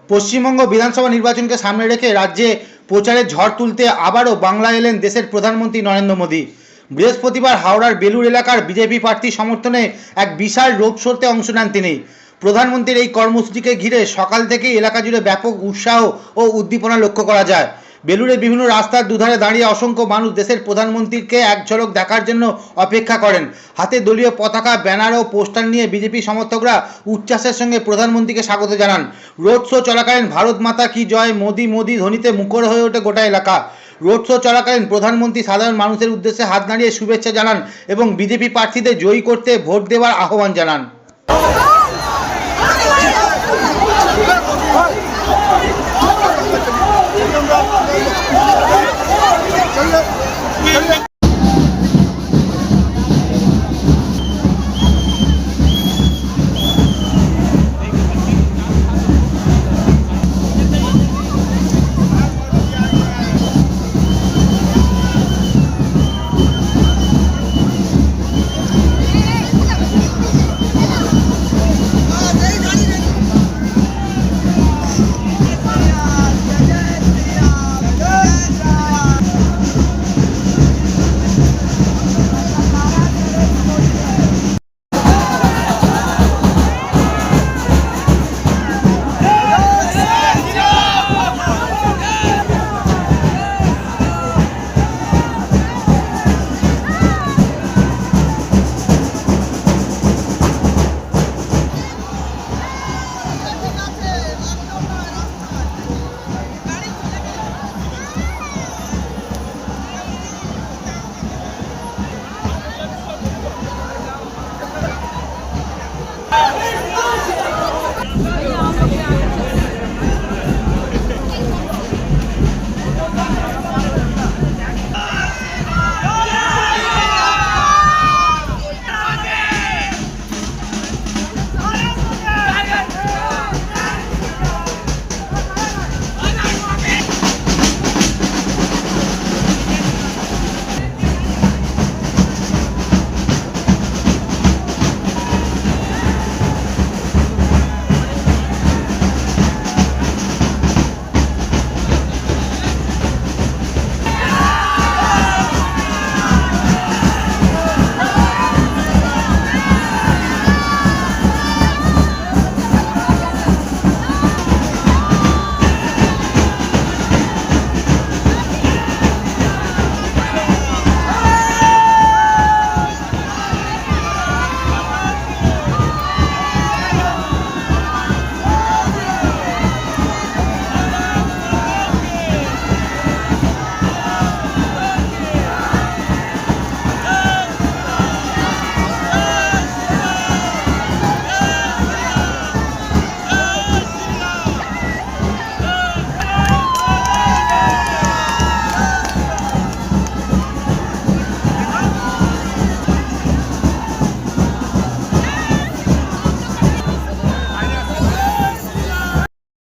পশ্চিমবঙ্গ বিধানসভা নির্বাচনকে সামনে রেখে রাজ্যে প্রচারের ঝড় তুলতে আবারও বাংলা এলেন দেশের প্রধানমন্ত্রী নরেন্দ্র মোদী। বৃহস্পতিবার হাওড়ার বেলুর এলাকার বিজেপি প্রার্থী সমর্থনে এক বিশাল রোড শোতে অংশ নেন তিনি। প্রধানমন্ত্রীর এই কর্মসূচিকে ঘিরে সকাল থেকেই এলাকা জুড়ে ব্যাপক উৎসাহ ও উদ্দীপনা লক্ষ্য করা যায়। বেলুড়ের বিভিন্ন রাস্তার দুধারে দাঁড়িয়ে অসংখ্য মানুষ দেশের প্রধানমন্ত্রীকে এক ঝলক দেখার জন্য অপেক্ষা করেন। হাতে দলীয় পতাকা, ব্যানার ও পোস্টার নিয়ে বিজেপি সমর্থকরা উচ্ছ্বাসের সঙ্গে প্রধানমন্ত্রীকে স্বাগত জানান। রোড শো চলাকালীন ভারত মাতা কি জয়, মোদি মোদি ধ্বনিতে মুখর হয়ে ওঠে গোটা এলাকা। রোড শো চলাকালীন প্রধানমন্ত্রী সাধারণ মানুষের উদ্দেশ্যে হাত নাড়িয়ে শুভেচ্ছা জানান এবং বিজেপি প্রার্থীদের জয়ী করতে ভোট দেওয়ার আহ্বান জানান। चल